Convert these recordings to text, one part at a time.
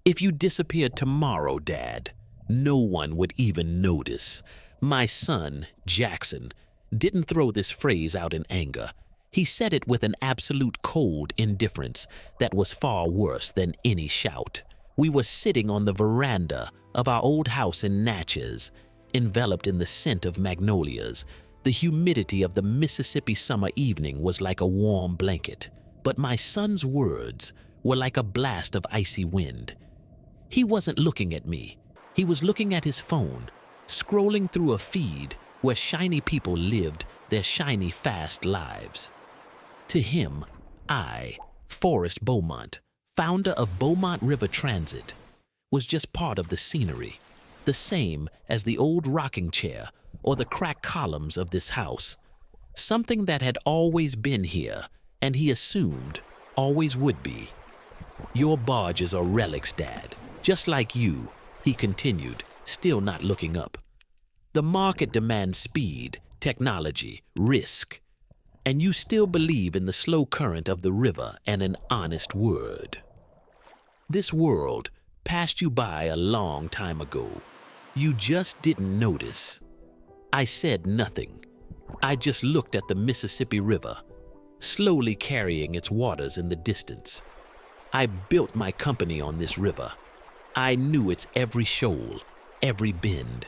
If you disappeared tomorrow, Dad, no one would even notice. My son, Jackson, didn't throw this phrase out in anger. He said it with an absolute cold indifference that was far worse than any shout. We were sitting on the veranda of our old house in Natchez, enveloped in the scent of magnolias. The humidity of the Mississippi summer evening was like a warm blanket, but my son's words were like a blast of icy wind. He wasn't looking at me. He was looking at his phone, scrolling through a feed where shiny people lived their shiny, fast lives. To him, I, Forrest Beaumont, founder of Beaumont River Transit, was just part of the scenery, the same as the old rocking chair or the cracked columns of this house, something that had always been here and he assumed always would be. Your barges are relics, Dad, just like you, he continued, still not looking up. The market demands speed, technology, risk, and you still believe in the slow current of the river and an honest word. This world passed you by a long time ago. You just didn't notice. I said nothing. I just looked at the Mississippi River, slowly carrying its waters in the distance. I built my company on this river. I knew its every shoal, every bend.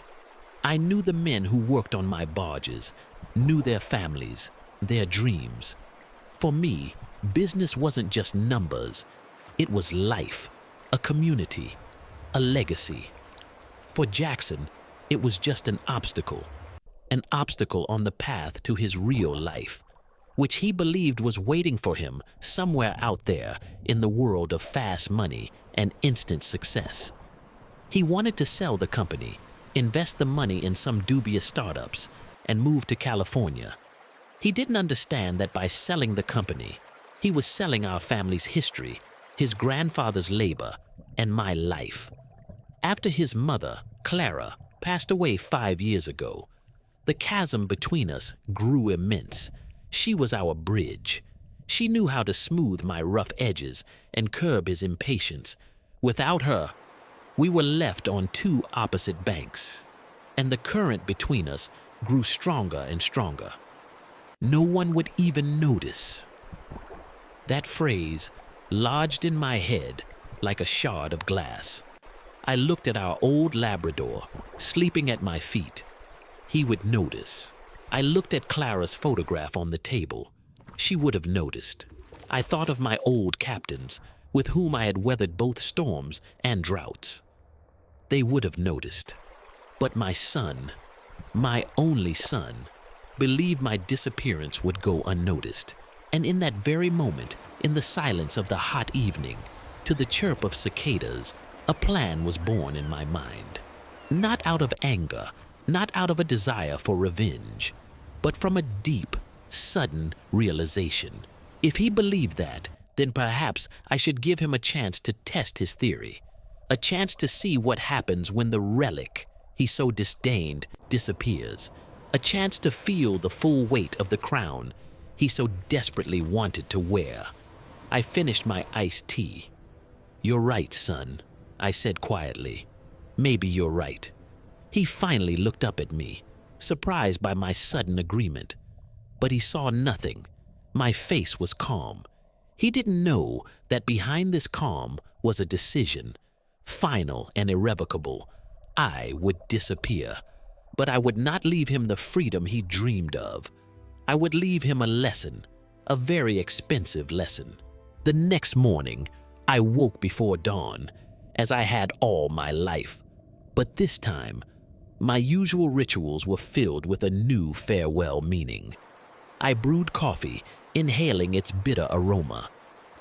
I knew the men who worked on my barges, knew their families, their dreams. For me, business wasn't just numbers. It was life, a community, a legacy. For Jackson, it was just an obstacle on the path to his real life, which he believed was waiting for him somewhere out there in the world of fast money and instant success. He wanted to sell the company, invest the money in some dubious startups, and move to California. He didn't understand that by selling the company, he was selling our family's history, his grandfather's labor, and my life. After his mother, Clara, passed away 5 years ago, the chasm between us grew immense. She was our bridge. She knew how to smooth my rough edges and curb his impatience. Without her, we were left on two opposite banks, and the current between us grew stronger and stronger. No one would even notice. That phrase lodged in my head like a shard of glass. I looked at our old Labrador, sleeping at my feet. He would notice. I looked at Clara's photograph on the table. She would have noticed. I thought of my old captains, with whom I had weathered both storms and droughts. They would have noticed. But my son, my only son, believed my disappearance would go unnoticed. And in that very moment, in the silence of the hot evening, to the chirp of cicadas, a plan was born in my mind. Not out of anger, not out of a desire for revenge, but from a deep, sudden realization. If he believed that, then perhaps I should give him a chance to test his theory, a chance to see what happens when the relic he so disdained disappears, a chance to feel the full weight of the crown he so desperately wanted to wear. I finished my iced tea. "You're right, son," I said quietly. "Maybe you're right." He finally looked up at me, surprised by my sudden agreement. But he saw nothing. My face was calm. He didn't know that behind this calm was a decision, final and irrevocable. I would disappear, but I would not leave him the freedom he dreamed of. I would leave him a lesson, a very expensive lesson. The next morning, I woke before dawn, as I had all my life. But this time, my usual rituals were filled with a new farewell meaning. I brewed coffee, inhaling its bitter aroma,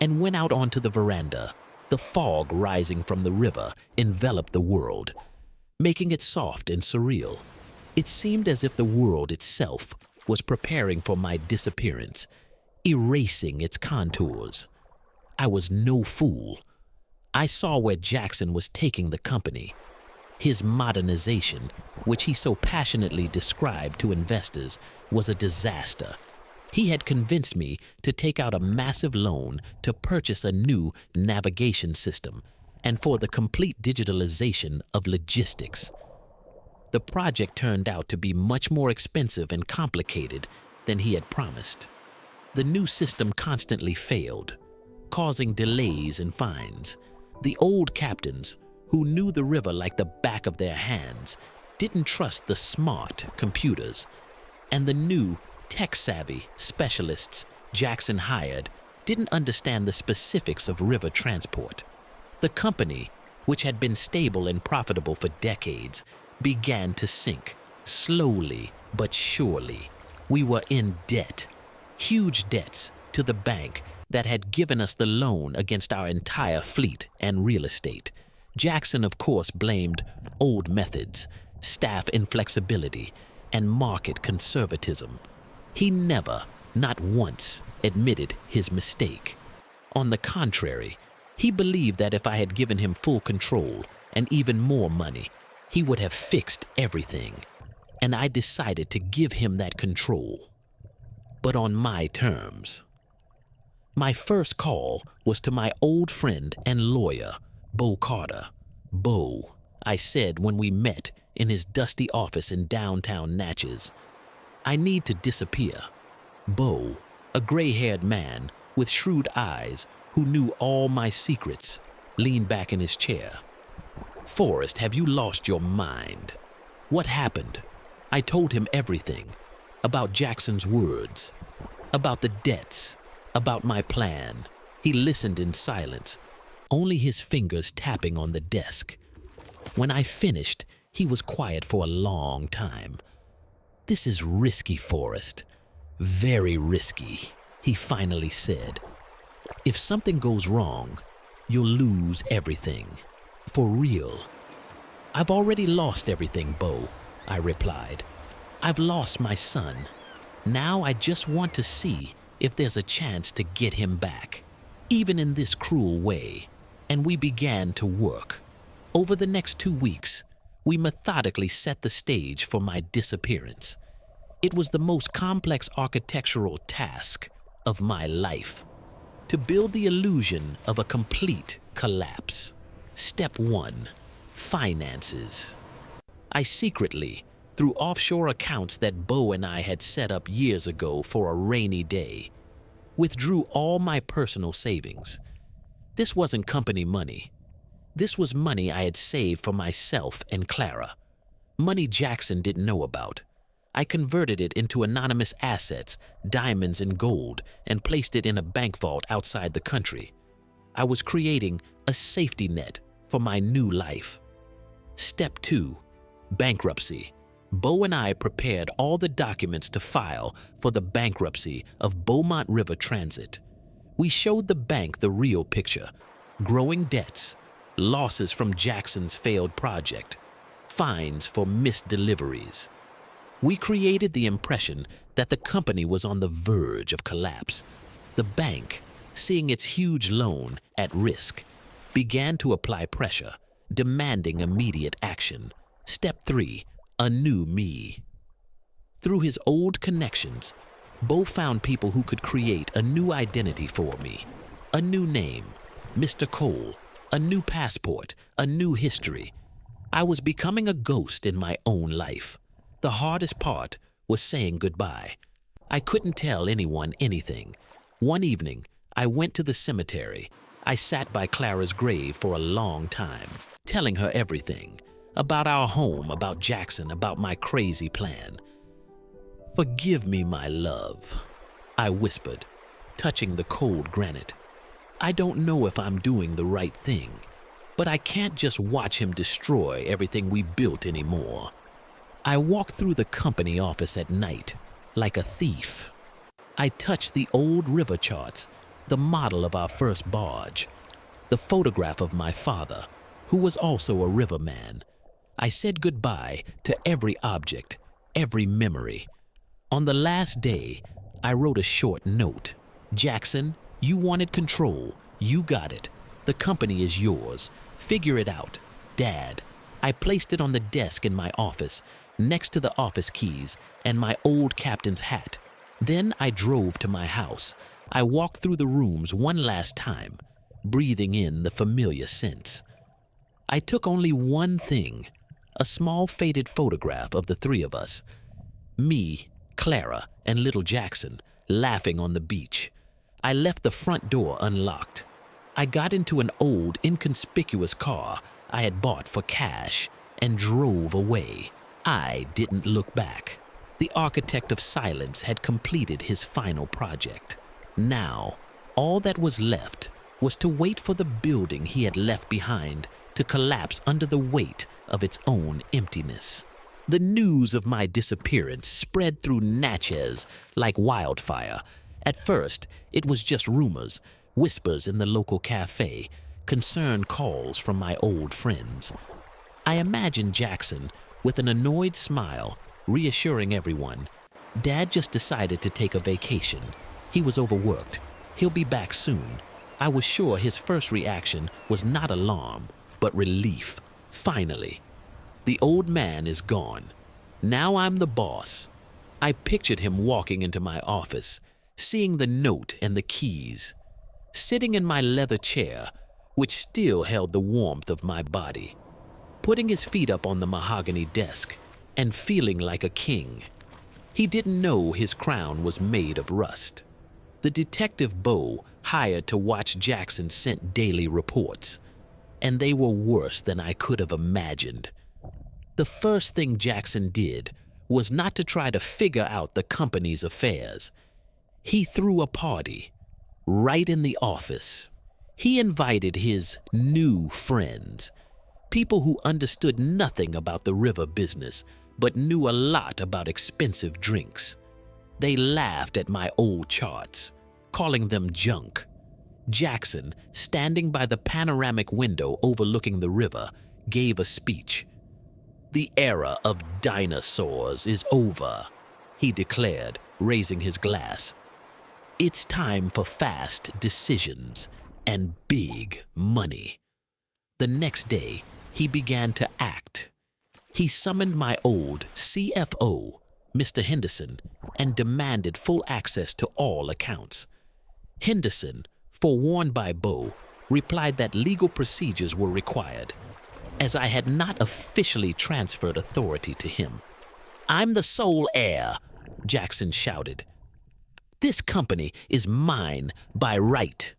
and went out onto the veranda. The fog rising from the river enveloped the world, making it soft and surreal. It seemed as if the world itself was preparing for my disappearance, erasing its contours. I was no fool. I saw where Jackson was taking the company. His modernization, which he so passionately described to investors, was a disaster. He had convinced me to take out a massive loan to purchase a new navigation system, and for the complete digitalization of logistics. The project turned out to be much more expensive and complicated than he had promised. The new system constantly failed, causing delays and fines. The old captains, who knew the river like the back of their hands, didn't trust the smart computers, and the new tech-savvy specialists Jackson hired didn't understand the specifics of river transport. The company, which had been stable and profitable for decades, began to sink, slowly but surely. We were in debt, huge debts to the bank that had given us the loan against our entire fleet and real estate. Jackson, of course, blamed old methods, staff inflexibility, and market conservatism. He never, not once, admitted his mistake. On the contrary, he believed that if I had given him full control and even more money, he would have fixed everything, and I decided to give him that control, but on my terms. My first call was to my old friend and lawyer, Bo Carter. "Bo," I said when we met in his dusty office in downtown Natchez, "I need to disappear." Bo, a gray-haired man with shrewd eyes who knew all my secrets, leaned back in his chair. "Forrest, have you lost your mind? What happened?" I told him everything, about Jackson's words, about the debts, about my plan. He listened in silence, only his fingers tapping on the desk. When I finished, he was quiet for a long time. "This is risky, Forrest. Very risky," he finally said. "If something goes wrong, you'll lose everything. For real." "I've already lost everything, Bo," I replied. "I've lost my son. Now I just want to see if there's a chance to get him back, even in this cruel way." And we began to work. Over the next 2 weeks, we methodically set the stage for my disappearance. It was the most complex architectural task of my life, to build the illusion of a complete collapse. Step 1. Finances. I secretly, through offshore accounts that Bo and I had set up years ago for a rainy day, withdrew all my personal savings. This wasn't company money. This was money I had saved for myself and Clara. Money Jackson didn't know about. I converted it into anonymous assets, diamonds and gold, and placed it in a bank vault outside the country. I was creating a safety net for my new life. Step 2. Bankruptcy. Bo and I prepared all the documents to file for the bankruptcy of Beaumont River Transit. We showed the bank the real picture: growing debts, losses from Jackson's failed project, fines for missed deliveries. We created the impression that the company was on the verge of collapse. The bank, seeing its huge loan at risk, began to apply pressure, demanding immediate action. Step 3. A new me. Through his old connections, Bo found people who could create a new identity for me. A new name, Mr. Cole, a new passport, a new history. I was becoming a ghost in my own life. The hardest part was saying goodbye. I couldn't tell anyone anything. One evening, I went to the cemetery. I sat by Clara's grave for a long time, telling her everything, about our home, about Jackson, about my crazy plan. "Forgive me, my love," I whispered, touching the cold granite. "I don't know if I'm doing the right thing, but I can't just watch him destroy everything we built anymore." I walked through the company office at night, like a thief. I touched the old river charts, the model of our first barge, the photograph of my father, who was also a riverman. I said goodbye to every object, every memory. On the last day, I wrote a short note. "Jackson, you wanted control. You got it. The company is yours. Figure it out. Dad." I placed it on the desk in my office, next to the office keys and my old captain's hat. Then I drove to my house. I walked through the rooms one last time, breathing in the familiar scents. I took only one thing, a small faded photograph of the three of us, me, Clara, and little Jackson, laughing on the beach. I left the front door unlocked. I got into an old, inconspicuous car I had bought for cash and drove away. I didn't look back. The architect of silence had completed his final project. Now, all that was left was to wait for the building he had left behind to collapse under the weight of its own emptiness. The news of my disappearance spread through Natchez like wildfire. At first, it was just rumors, whispers in the local cafe, concerned calls from my old friends. I imagined Jackson, with an annoyed smile, reassuring everyone, "Dad just decided to take a vacation. He was overworked. He'll be back soon." I was sure his first reaction was not alarm, but relief. Finally, the old man is gone. Now I'm the boss. I pictured him walking into my office, seeing the note and the keys, sitting in my leather chair, which still held the warmth of my body, putting his feet up on the mahogany desk and feeling like a king. He didn't know his crown was made of rust. The detective Bo hired to watch Jackson sent daily reports, and they were worse than I could have imagined. The first thing Jackson did was not to try to figure out the company's affairs. He threw a party right in the office. He invited his new friends, people who understood nothing about the river business but knew a lot about expensive drinks. They laughed at my old charts, calling them junk. Jackson, standing by the panoramic window overlooking the river, gave a speech. "The era of dinosaurs is over," he declared, raising his glass. "It's time for fast decisions and big money." The next day, he began to act. He summoned my old CFO, Mr. Henderson, and demanded full access to all accounts. Henderson, forewarned by Bo, replied that legal procedures were required, as I had not officially transferred authority to him. "I'm the sole heir," Jackson shouted. "This company is mine by right."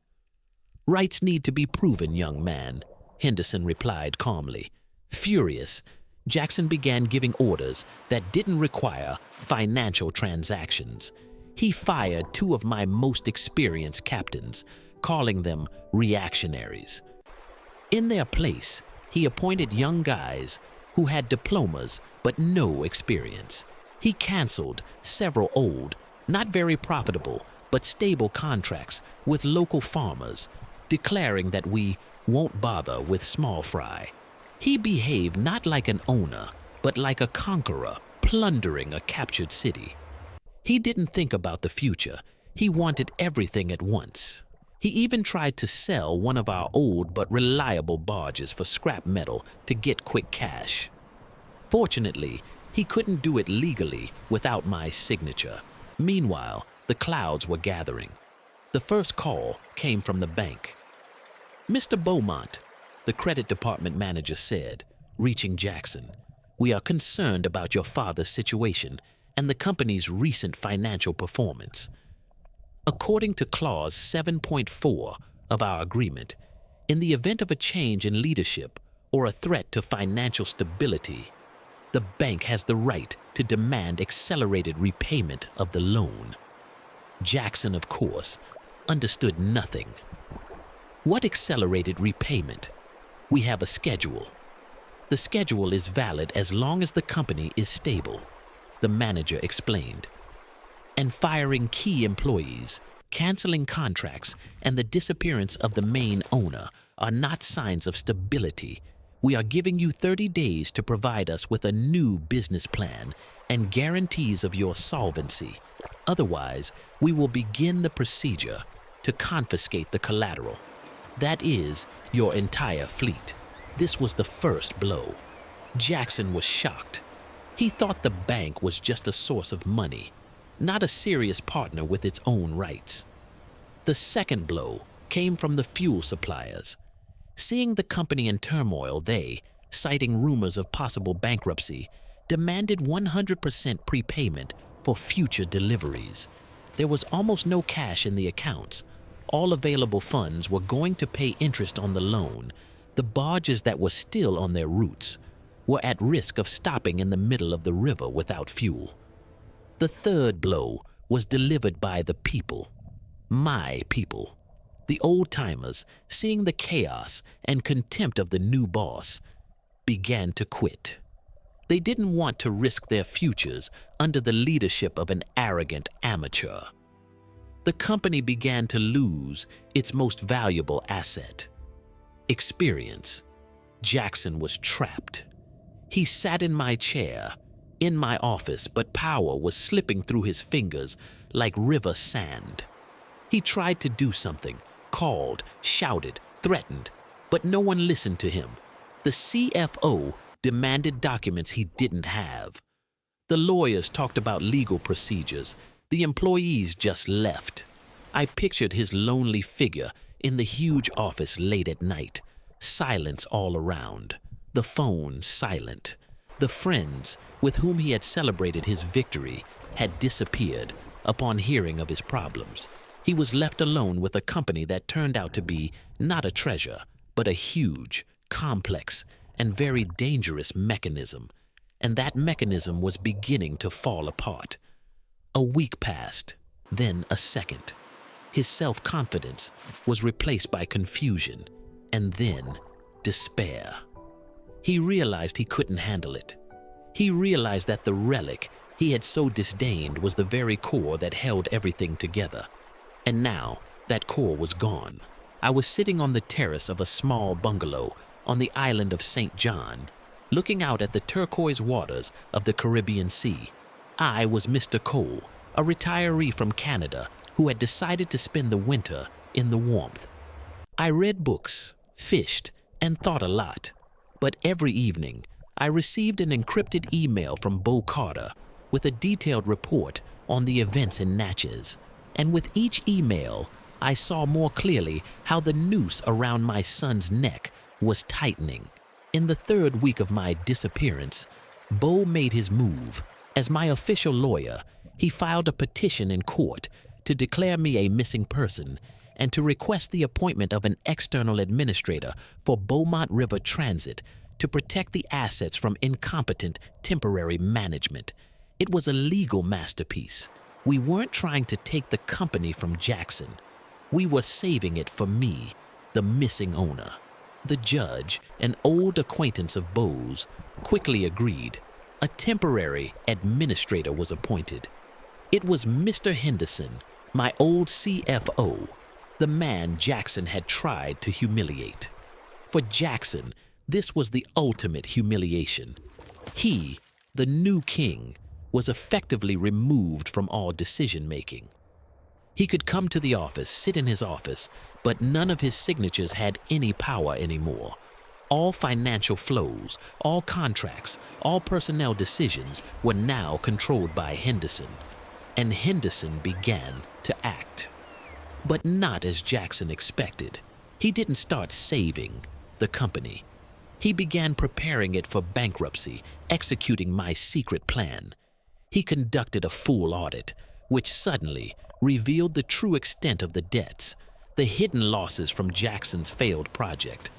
"Rights need to be proven, young man," Henderson replied calmly. Furious, Jackson began giving orders that didn't require financial transactions. He fired two of my most experienced captains, calling them reactionaries. In their place, he appointed young guys who had diplomas but no experience. He canceled several old, not very profitable, but stable contracts with local farmers, declaring that we won't bother with small fry. He behaved not like an owner, but like a conqueror, plundering a captured city. He didn't think about the future. He wanted everything at once. He even tried to sell one of our old but reliable barges for scrap metal to get quick cash. Fortunately, he couldn't do it legally without my signature. Meanwhile, the clouds were gathering. The first call came from the bank. "Mr. Beaumont," the credit department manager said, reaching Jackson, "we are concerned about your father's situation and the company's recent financial performance. According to Clause 7.4 of our agreement, in the event of a change in leadership or a threat to financial stability, the bank has the right to demand accelerated repayment of the loan." Jackson, of course, understood nothing. "What accelerated repayment? We have a schedule. The schedule is valid as long as the company is stable," the manager explained. "And firing key employees, canceling contracts, and the disappearance of the main owner are not signs of stability. We are giving you 30 days to provide us with a new business plan and guarantees of your solvency. Otherwise, we will begin the procedure to confiscate the collateral. That is, your entire fleet." This was the first blow. Jackson was shocked. He thought the bank was just a source of money, not a serious partner with its own rights. The second blow came from the fuel suppliers. Seeing the company in turmoil, they, citing rumors of possible bankruptcy, demanded 100% prepayment for future deliveries. There was almost no cash in the accounts. All available funds were going to pay interest on the loan. The barges that were still on their routes were at risk of stopping in the middle of the river without fuel. The third blow was delivered by the people, my people. The old-timers, seeing the chaos and contempt of the new boss, began to quit. They didn't want to risk their futures under the leadership of an arrogant amateur. The company began to lose its most valuable asset, experience. Jackson was trapped. He sat in my chair, in my office, but power was slipping through his fingers like river sand. He tried to do something, called, shouted, threatened, but no one listened to him. The CFO demanded documents he didn't have. The lawyers talked about legal procedures. The employees just left. I pictured his lonely figure in the huge office late at night, silence all around, the phone silent. The friends with whom he had celebrated his victory had disappeared upon hearing of his problems. He was left alone with a company that turned out to be not a treasure, but a huge, complex, and very dangerous mechanism. And that mechanism was beginning to fall apart. A week passed, then a second. His self-confidence was replaced by confusion, and then despair. He realized he couldn't handle it. He realized that the relic he had so disdained was the very core that held everything together. And now that core was gone. I was sitting on the terrace of a small bungalow on the island of St. John, looking out at the turquoise waters of the Caribbean Sea. I was Mr. Cole, a retiree from Canada who had decided to spend the winter in the warmth. I read books, fished, and thought a lot. But every evening, I received an encrypted email from Bo Carter with a detailed report on the events in Natchez. And with each email, I saw more clearly how the noose around my son's neck was tightening. In the third week of my disappearance, Bo made his move. As my official lawyer, he filed a petition in court to declare me a missing person and to request the appointment of an external administrator for Beaumont River Transit to protect the assets from incompetent temporary management. It was a legal masterpiece. We weren't trying to take the company from Jackson. We were saving it for me, the missing owner. The judge, an old acquaintance of Bo's, quickly agreed. A temporary administrator was appointed. It was Mr. Henderson, my old CFO, the man Jackson had tried to humiliate. For Jackson, this was the ultimate humiliation. He, the new king, was effectively removed from all decision-making. He could come to the office, sit in his office, but none of his signatures had any power anymore. All financial flows, all contracts, all personnel decisions were now controlled by Henderson. And Henderson began to act. But not as Jackson expected. He didn't start saving the company. He began preparing it for bankruptcy, executing my secret plan. He conducted a full audit, which suddenly revealed the true extent of the debts, the hidden losses from Jackson's failed project,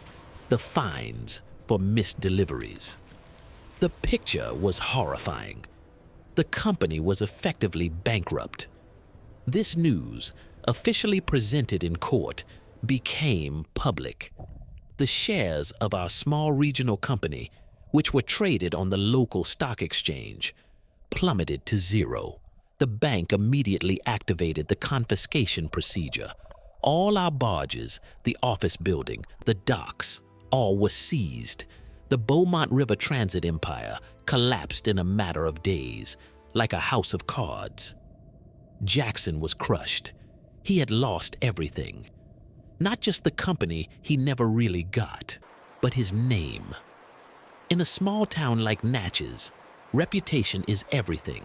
the fines for missed deliveries. The picture was horrifying. The company was effectively bankrupt. This news, officially presented in court, became public. The shares of our small regional company, which were traded on the local stock exchange, plummeted to zero. The bank immediately activated the confiscation procedure. All our barges, the office building, the docks, all was seized. The Beaumont River Transit empire collapsed in a matter of days, like a house of cards. Jackson was crushed. He had lost everything. Not just the company he never really got, but his name. In a small town like Natchez, reputation is everything.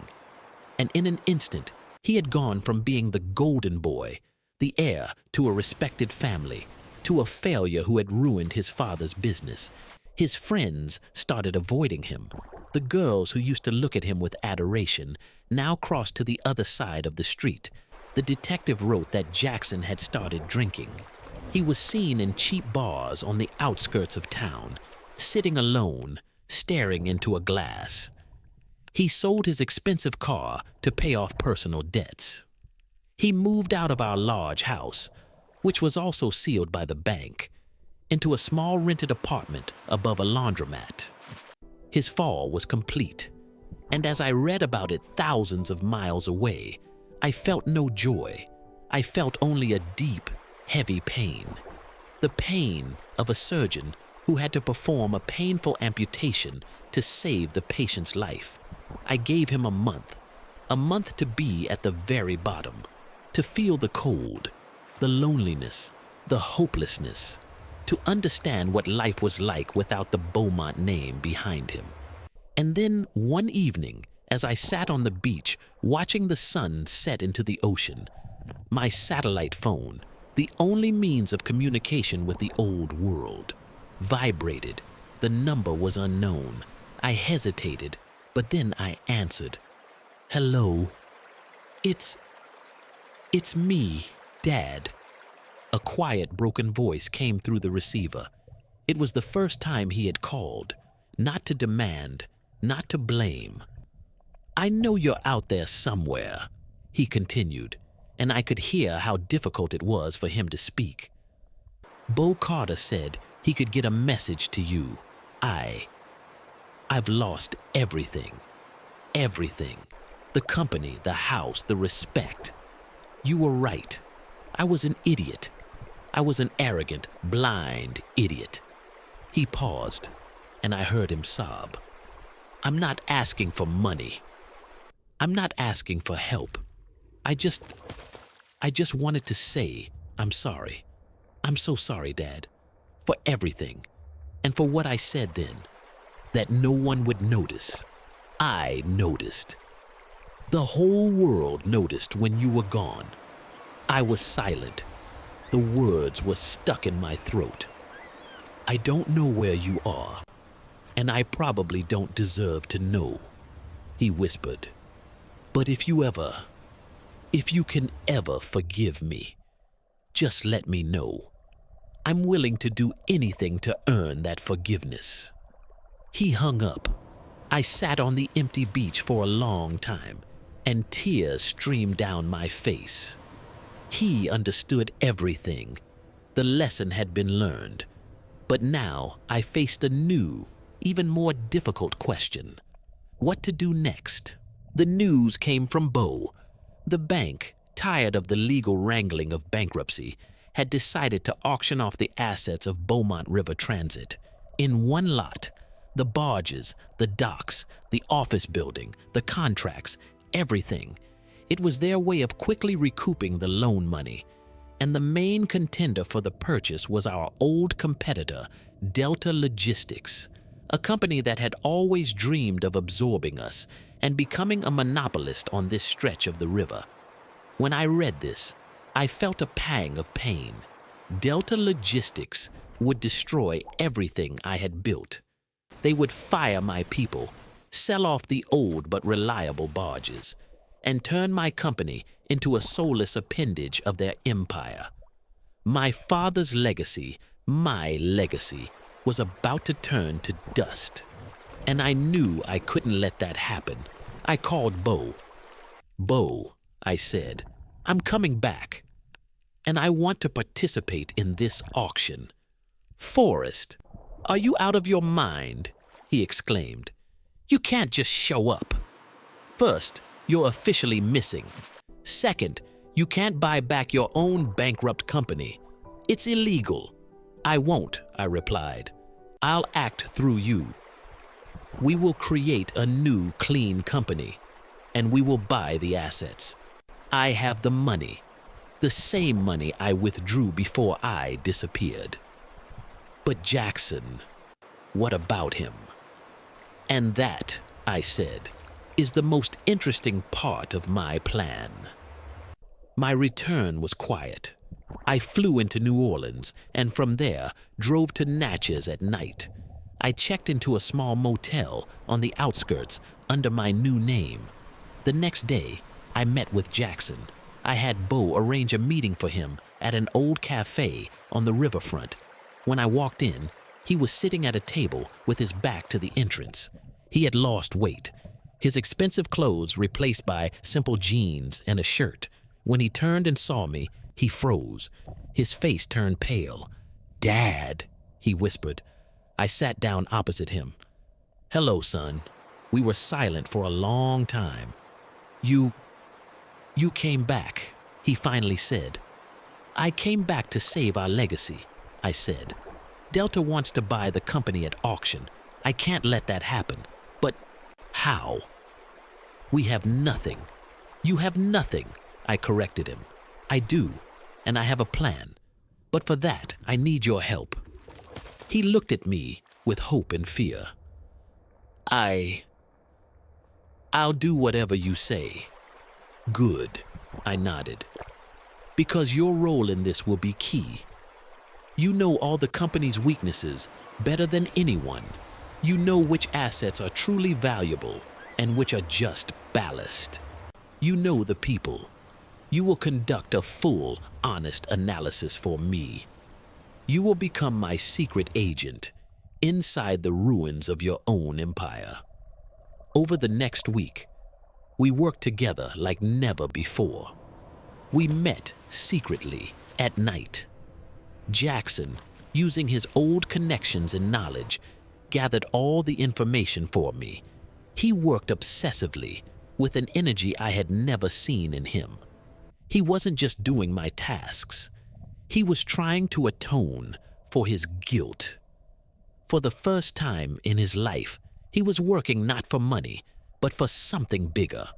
And in an instant, he had gone from being the golden boy, the heir to a respected family, to a failure who had ruined his father's business. His friends started avoiding him. The girls who used to look at him with adoration now crossed to the other side of the street. The detective wrote that Jackson had started drinking. He was seen in cheap bars on the outskirts of town, sitting alone, staring into a glass. He sold his expensive car to pay off personal debts. He moved out of our large house, which was also sealed by the bank, into a small rented apartment above a laundromat. His fall was complete, and as I read about it thousands of miles away, I felt no joy. I felt only a deep, heavy pain. The pain of a surgeon who had to perform a painful amputation to save the patient's life. I gave him a month to be at the very bottom, to feel the cold, the loneliness, the hopelessness, to understand what life was like without the Beaumont name behind him. And then one evening, as I sat on the beach watching the sun set into the ocean, my satellite phone, the only means of communication with the old world, vibrated. The number was unknown. I hesitated, but then I answered. "Hello. It's me, Dad." A quiet, broken voice came through the receiver. It was the first time he had called, not to demand, not to blame. "I know you're out there somewhere," he continued, and I could hear how difficult it was for him to speak. "Bo Carter said he could get a message to you. I've lost everything. Everything. The company, the house, the respect. You were right. I was an idiot. I was an arrogant, blind idiot." He paused, and I heard him sob. "I'm not asking for money. I'm not asking for help. I just wanted to say I'm sorry. I'm so sorry, Dad, for everything, and for what I said then, that no one would notice. I noticed. The whole world noticed when you were gone. I was silent. The words were stuck in my throat. I don't know where you are, and I probably don't deserve to know," he whispered. "But if you can ever forgive me, just let me know. I'm willing to do anything to earn that forgiveness." He hung up. I sat on the empty beach for a long time, and tears streamed down my face. He understood everything. The lesson had been learned. But now I faced a new, even more difficult question. What to do next? The news came from Bo. The bank, tired of the legal wrangling of bankruptcy, had decided to auction off the assets of Beaumont River Transit. In one lot, the barges, the docks, the office building, the contracts, everything. It was their way of quickly recouping the loan money. And the main contender for the purchase was our old competitor, Delta Logistics, a company that had always dreamed of absorbing us and becoming a monopolist on this stretch of the river. When I read this, I felt a pang of pain. Delta Logistics would destroy everything I had built. They would fire my people, sell off the old but reliable barges, and turn my company into a soulless appendage of their empire. My father's legacy, my legacy, was about to turn to dust. And I knew I couldn't let that happen. I called Bo. "Bo," I said, "I'm coming back, and I want to participate in this auction." "Forrest, are you out of your mind?" he exclaimed. "You can't just show up. First, you're officially missing. Second, you can't buy back your own bankrupt company. It's illegal." "I won't," I replied. "I'll act through you. We will create a new, clean company, and we will buy the assets. I have the money, the same money I withdrew before I disappeared." "But Jackson, what about him?" "And that," I said, "is the most interesting part of my plan." My return was quiet. I flew into New Orleans and from there drove to Natchez at night. I checked into a small motel on the outskirts under my new name. The next day, I met with Jackson. I had Bo arrange a meeting for him at an old cafe on the riverfront. When I walked in, he was sitting at a table with his back to the entrance. He had lost weight, his expensive clothes replaced by simple jeans and a shirt. When he turned and saw me, he froze. His face turned pale. "Dad," he whispered. I sat down opposite him. "Hello, son." We were silent for a long time. You came back," he finally said. "I came back to save our legacy," I said. "Delta wants to buy the company at auction. I can't let that happen." "But how?" "We have nothing." "You have nothing," I corrected him. "I do, and I have a plan. But for that, I need your help." He looked at me with hope and fear. I'll do whatever you say." "Good," I nodded. "Because your role in this will be key. You know all the company's weaknesses better than anyone. You know which assets are truly valuable and which are just ballast. You know the people. You will conduct a full, honest analysis for me. You will become my secret agent inside the ruins of your own empire." Over the next week, we worked together like never before. We met secretly at night. Jackson, using his old connections and knowledge, gathered all the information for me. He worked obsessively with an energy I had never seen in him. He wasn't just doing my tasks. He was trying to atone for his guilt. For the first time in his life, he was working not for money, but for something bigger.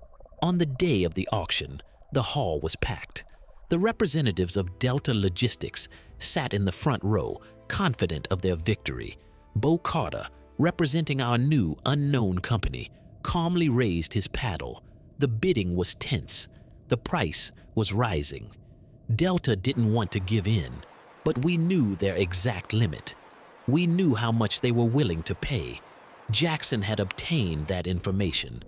On the day of the auction, the hall was packed. The representatives of Delta Logistics sat in the front row, confident of their victory. Bo Carter, representing our new unknown company, calmly raised his paddle. The bidding was tense. The price was rising. Delta didn't want to give in, but we knew their exact limit. We knew how much they were willing to pay. Jackson had obtained that information.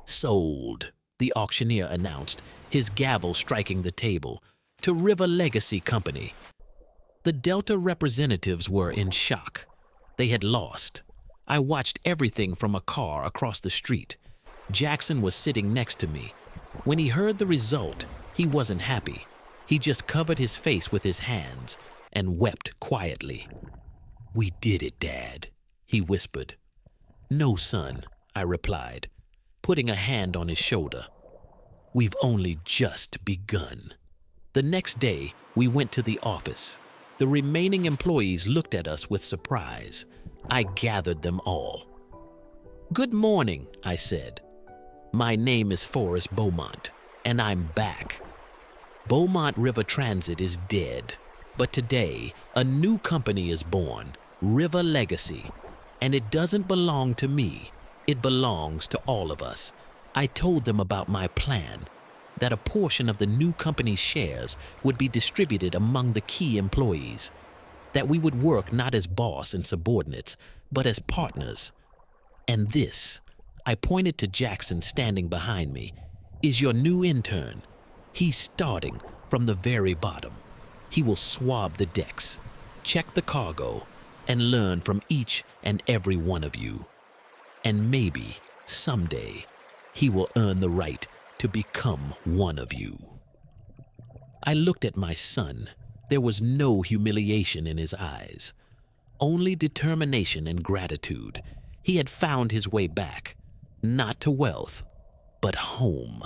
"Sold," the auctioneer announced, his gavel striking the table, "to River Legacy Company." The Delta representatives were in shock. They had lost. I watched everything from a car across the street. Jackson was sitting next to me. When he heard the result, he wasn't happy. He just covered his face with his hands and wept quietly. "We did it, Dad," he whispered. "No, son," I replied, putting a hand on his shoulder. "We've only just begun." The next day, we went to the office. The remaining employees looked at us with surprise. I gathered them all. "Good morning," I said. "My name is Forrest Beaumont, and I'm back. Beaumont River Transit is dead, but today a new company is born, River Legacy. And it doesn't belong to me. It belongs to all of us." I told them about my plan, that a portion of the new company's shares would be distributed among the key employees, that we would work not as boss and subordinates, but as partners. "And this," I pointed to Jackson standing behind me, "is your new intern. He's starting from the very bottom. He will swab the decks, check the cargo, and learn from each and every one of you. And maybe, someday, he will earn the right to become one of you." I looked at my son. There was no humiliation in his eyes, only determination and gratitude. He had found his way back, not to wealth, but home.